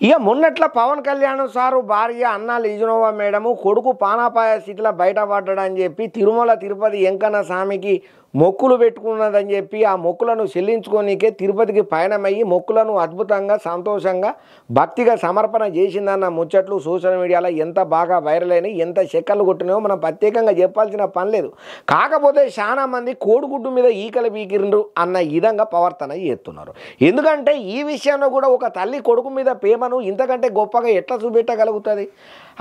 ఇక మొన్నట్ల పవన్ కళ్యాణ్ సారు భార్య అన్నా లిజనోవా మేడము కొడుకు పానాపాయ స్థితిలో బయటపడ్డాడని చెప్పి తిరుమల తిరుపతి వెంకన్న స్వామికి మొక్కులు పెట్టుకున్నదని చెప్పి ఆ మొక్కులను చెల్లించుకోనికే తిరుపతికి పయనమయ్యి మొక్కులను అద్భుతంగా సంతోషంగా భక్తిగా సమర్పణ చేసిందన్న ముచ్చట్లు సోషల్ మీడియాలో ఎంత బాగా వైరల్ అయినాయి, ఎంత చెక్కలు కొట్టినాయో మనం ప్రత్యేకంగా చెప్పాల్సిన పని లేదు. కాకపోతే చాలా మంది కోడిగుడ్డు మీద ఈకలు పీకిరిండ్రు అన్న విధంగా ప్రవర్తన చేస్తున్నారు. ఎందుకంటే ఈ విషయంలో కూడా ఒక తల్లి కొడుకు మీద ప్రేమను ఇంతకంటే గొప్పగా ఎట్లా చూపెట్టగలుగుతుంది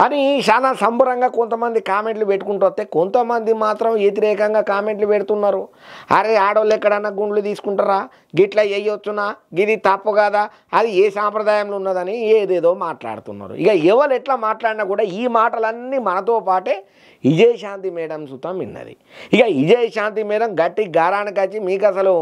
అని చాలా సంబరంగా కొంతమంది కామెంట్లు పెట్టుకుంటూ వస్తే కొంతమంది మాత్రం వ్యతిరేకంగా కామెంట్లు పెడుతున్నారు. అరే ఆడవాళ్ళు ఎక్కడన్నా గుండ్లు తీసుకుంటారా, గిట్లా వేయొచ్చునా, గిది తప్పు కదా, అది ఏ సాంప్రదాయంలో ఉన్నదని ఏదేదో మాట్లాడుతున్నారు. ఇక ఎవరు ఎట్లా మాట్లాడినా కూడా ఈ మాటలన్నీ మనతో పాటే విజయశాంతి మేడం సుతం విన్నది. ఇక విజయశాంతి మేడం గట్టి గారానికి వచ్చి మీకు అసలు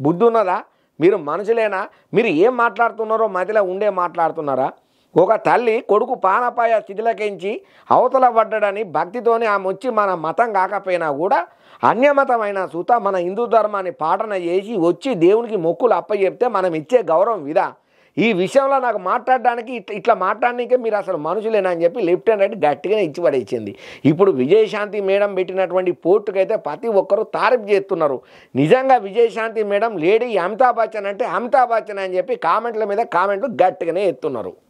బుద్ధి ఉన్నదా, మీరు మనుషులేనా, మీరు ఏం మాట్లాడుతున్నారో మధ్యలో ఉండే మాట్లాడుతున్నారా, ఒక తల్లి కొడుకు పానపాయ స్థితిలకించి అవతల పడ్డాడని భక్తితోనే ఆమె వచ్చి మన మతం కాకపోయినా కూడా అన్యమతమైన సుత మన హిందూ ధర్మాన్ని పాటన చేసి వచ్చి దేవునికి మొక్కులు అప్పచెప్తే మనం ఇచ్చే గౌరవం ఇదా? ఈ విషయంలో నాకు మాట్లాడడానికి ఇట్లా మాట్లాడడానికే మీరు అసలు మనుషులేనా అని చెప్పి లెఫ్ట్ అండ్ రైట్ గట్టిగానే ఇచ్చి పడేసింది. ఇప్పుడు విజయశాంతి మేడం పెట్టినటువంటి పోస్టుకైతే ప్రతి ఒక్కరూ తారీఫ్ చేస్తున్నారు. నిజంగా విజయశాంతి మేడం లేడీ అమితాబ్ బచ్చన్ అంటే అమితాబ్ బచ్చన్ అని చెప్పి కామెంట్ల మీద కామెంట్లు గట్టిగానే ఎత్తున్నారు.